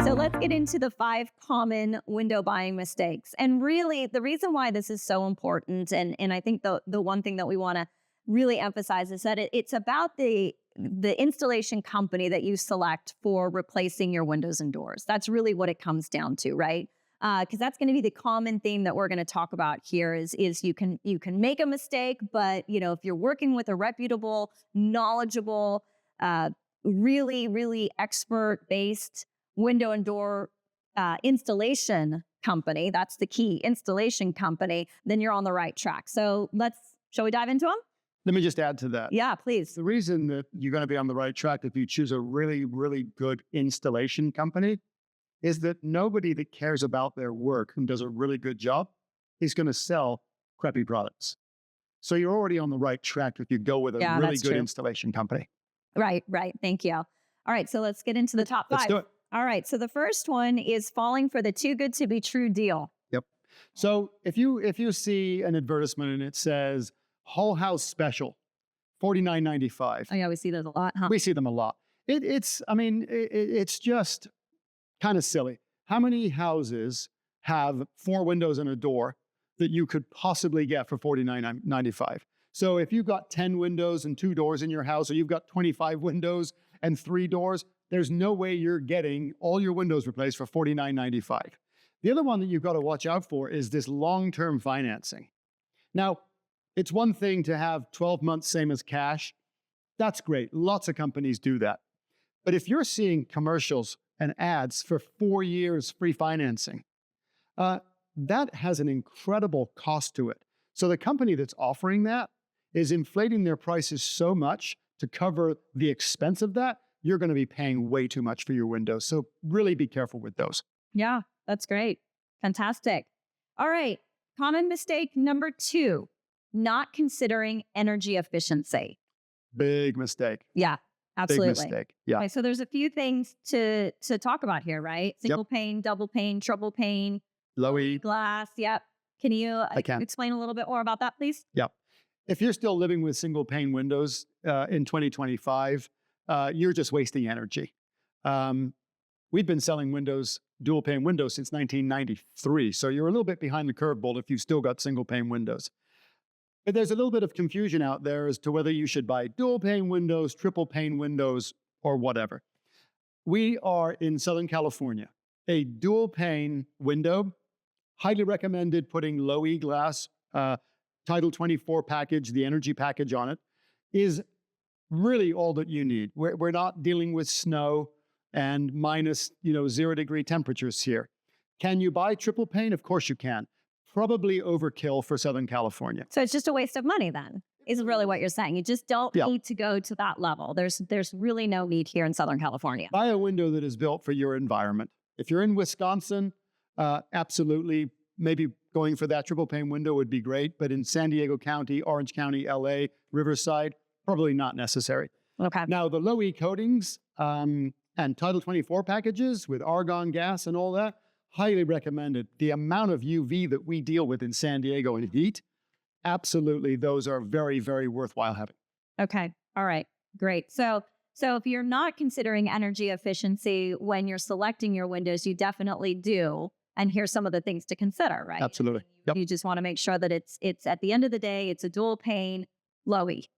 So let's get into the 5 common window buying mistakes. And really, the reason why this is so important, and I think the one thing that we want to really emphasize is that it's about the installation company that you select for replacing your windows and doors. That's really what it comes down to, right? Because that's going to be the common theme that we're going to talk about here is you can make a mistake, but if you're working with a reputable, knowledgeable, really expert-based window and door installation company, that's the key, installation company, then you're on the right track. So shall we dive into them? Let me just add to that. Yeah, please. The reason that you're going to be on the right track if you choose a really, really good installation company is that nobody that cares about their work and does a really good job is going to sell crappy products. So you're already on the right track if you go with a really good installation company. Right. Thank you. All right, so let's get into the top 5. Let's do it. All right, so the first one is falling for the too good to be true deal. Yep. So if you see an advertisement and it says whole house special, $49.95. Oh yeah, we see those a lot, huh? We see them a lot. It's just kind of silly. How many houses have 4 windows and a door that you could possibly get for $49.95? So if you've got 10 windows and 2 doors in your house, or you've got 25 windows and 3 doors, there's no way you're getting all your windows replaced for $49.95. The other one that you've got to watch out for is this long-term financing. Now, it's one thing to have 12 months, same as cash. That's great. Lots of companies do that. But if you're seeing commercials and ads for 4 years free financing, that has an incredible cost to it. So the company that's offering that is inflating their prices so much to cover the expense of that, you're going to be paying way too much for your windows. So really be careful with those. Yeah, that's great. Fantastic. All right. Common mistake number 2, not considering energy efficiency. Big mistake. Yeah, absolutely. Big mistake. Yeah. Okay, so there's a few things to talk about here, right? Single pane, double pane, triple pane, low E glass. Yep. Can you explain a little bit more about that, please? Yep. If you're still living with single pane windows in 2025, you're just wasting energy. We've been selling dual pane windows since 1993. So you're a little bit behind the curve, Bolt, if you've still got single pane windows. But there's a little bit of confusion out there as to whether you should buy dual pane windows, triple pane windows, or whatever. We are in Southern California. A dual pane window, highly recommended putting low E glass, Title 24 package, the energy package on it, is really all that you need. We're not dealing with snow and minus 0-degree temperatures here. Can you buy triple pane? Of course you can. Probably overkill for Southern California. So it's just a waste of money then, is really what you're saying. You just don't need to go to that level. There's really no need here in Southern California. Buy a window that is built for your environment. If you're in Wisconsin, absolutely, maybe going for that triple pane window would be great. But in San Diego County, Orange County, LA, Riverside, probably not necessary. Okay. Now, the low E coatings and Title 24 packages with argon gas and all that, highly recommended. The amount of UV that we deal with in San Diego and heat, absolutely, those are very, very worthwhile having. Okay. All right. Great. So if you're not considering energy efficiency when you're selecting your windows, you definitely do. And here's some of the things to consider, right? Absolutely. You just want to make sure that it's at the end of the day, it's a dual pane, low E.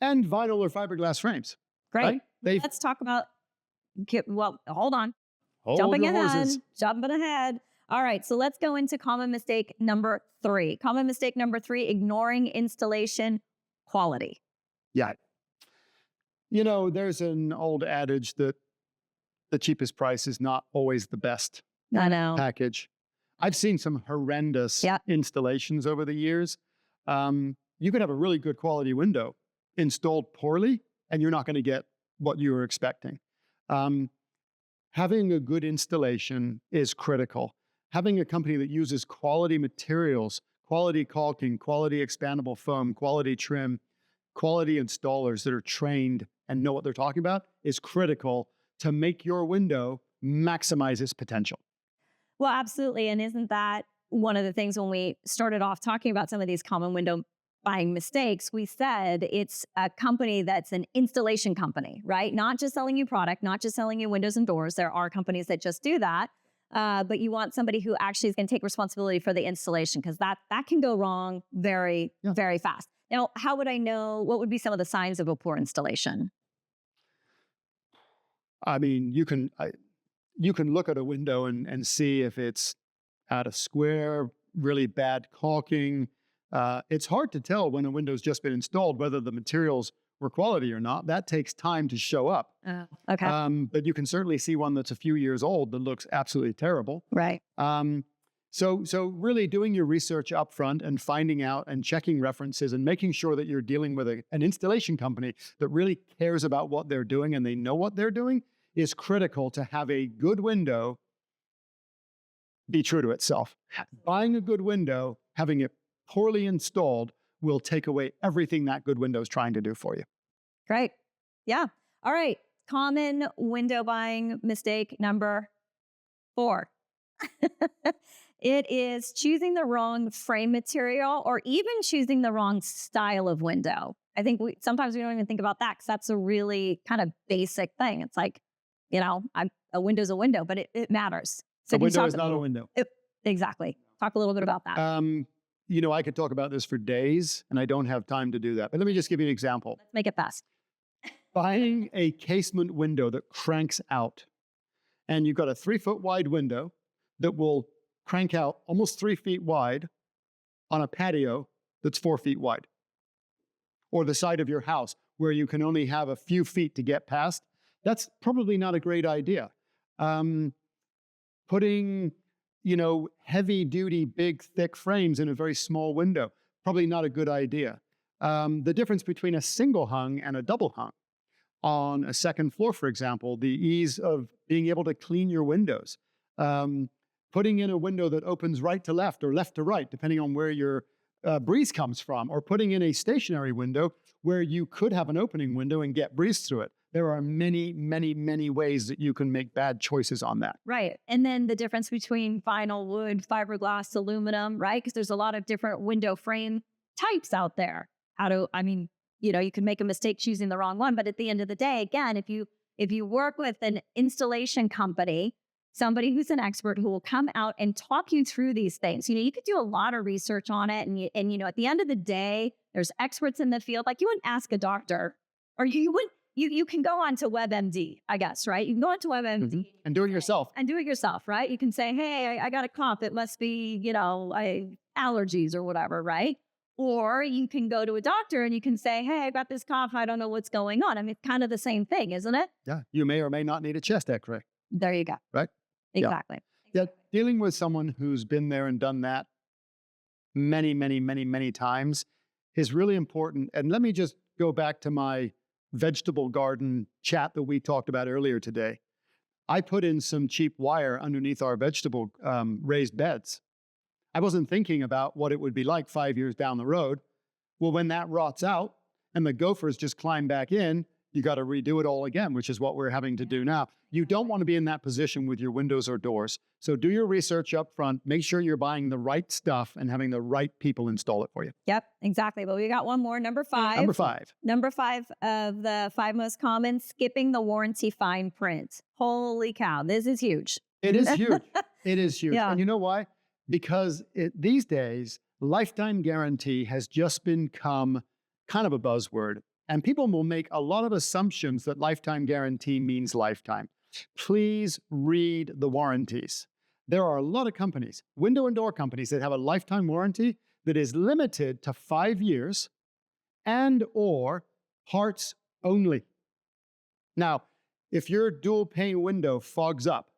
And vinyl or fiberglass frames. Great. Right? Let's talk about, hold on. Hold Jumping your ahead. horses. Jumping ahead. All right. So let's go into common mistake number 3. Common mistake number 3, ignoring installation quality. Yeah. There's an old adage that the cheapest price is not always the best package. I've seen some horrendous installations over the years. You could have a really good quality window installed poorly, and you're not going to get what you were expecting. Having a good installation is critical. Having a company that uses quality materials, quality caulking, quality expandable foam, quality trim, quality installers that are trained and know what they're talking about is critical to make your window maximize its potential. Well, absolutely. And isn't that one of the things when we started off talking about some of these common window buying mistakes, we said it's a company that's an installation company, right? Not just selling you product, not just selling you windows and doors. There are companies that just do that. But you want somebody who actually is going to take responsibility for the installation, because that can go wrong very, very fast. Now, how would I know? What would be some of the signs of a poor installation? I mean, you can look at a window and see if it's out of square, really bad caulking. It's hard to tell when a window's just been installed whether the materials were quality or not. That takes time to show up. Okay. But you can certainly see one that's a few years old that looks absolutely terrible. Right. So really doing your research up front and finding out and checking references and making sure that you're dealing with an installation company that really cares about what they're doing and they know what they're doing is critical to have a good window be true to itself. Buying a good window, having it poorly installed, will take away everything that good window is trying to do for you. Great. Yeah. All right. Common window buying mistake number 4. It is choosing the wrong frame material or even choosing the wrong style of window. I think sometimes we don't even think about that, because that's a really kind of basic thing. It's like, a window's a window, but it matters. So a window is not a window. Exactly. Talk a little bit about that. I could talk about this for days, and I don't have time to do that. But let me just give you an example. Let's make it fast. Buying a casement window that cranks out, and you've got a 3-foot wide window that will crank out almost 3 feet wide on a patio that's 4 feet wide, or the side of your house where you can only have a few feet to get past. That's probably not a great idea. Putting, heavy duty, big, thick frames in a very small window, probably not a good idea. The difference between a single hung and a double hung on a second floor, for example, the ease of being able to clean your windows. Putting in a window that opens right to left or left to right, depending on where your breeze comes from, or putting in a stationary window where you could have an opening window and get breeze through it. There are many, many, many ways that you can make bad choices on that. Right. And then the difference between vinyl, wood, fiberglass, aluminum, right? Because there's a lot of different window frame types out there. You can make a mistake choosing the wrong one. But at the end of the day, again, if you work with an installation company, somebody who's an expert who will come out and talk you through these things, you could do a lot of research on it. And at the end of the day, there's experts in the field. Like, you wouldn't ask a doctor, or you wouldn't. You can go on to WebMD, I guess, right? You can go on to WebMD and do it yourself. Right? You can say, hey, I got a cough. It must be, allergies or whatever, right? Or you can go to a doctor and you can say, hey, I got this cough. I don't know what's going on. I mean, it's kind of the same thing, isn't it? Yeah. You may or may not need a chest x-ray. There you go. Right? Exactly. Yeah. Dealing with someone who's been there and done that many, many, many, many times is really important. And let me just go back to my vegetable garden chat that we talked about earlier today. I put in some cheap wire underneath our vegetable raised beds. I wasn't thinking about what it would be like 5 years down the road. Well, when that rots out and the gophers just climb back in, you got to redo it all again, which is what we're having to do now. You don't want to be in that position with your windows or doors. So do your research up front. Make sure you're buying the right stuff and having the right people install it for you. Yep, exactly. But we got one more, number 5. Number 5 of the 5 most common, skipping the warranty fine print. Holy cow, this is huge. It is huge. It is huge. Yeah. And you know why? Because these days, lifetime guarantee has just become kind of a buzzword. And people will make a lot of assumptions that lifetime guarantee means lifetime. Please read the warranties. There are a lot of companies, window and door companies, that have a lifetime warranty that is limited to 5 years and or parts only. Now, if your dual pane window fogs up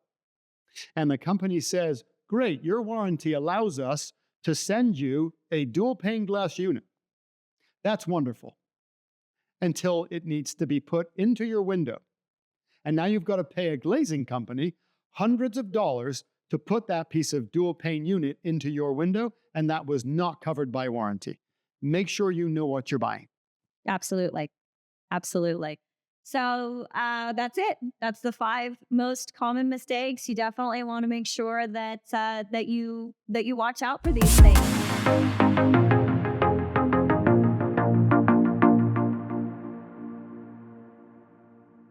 and the company says, great, your warranty allows us to send you a dual pane glass unit, that's wonderful, until it needs to be put into your window. And now you've got to pay a glazing company hundreds of dollars to put that piece of dual pane unit into your window, and that was not covered by warranty. Make sure you know what you're buying. Absolutely. Absolutely. So that's it. That's the 5 most common mistakes. You definitely want to make sure that that you watch out for these things.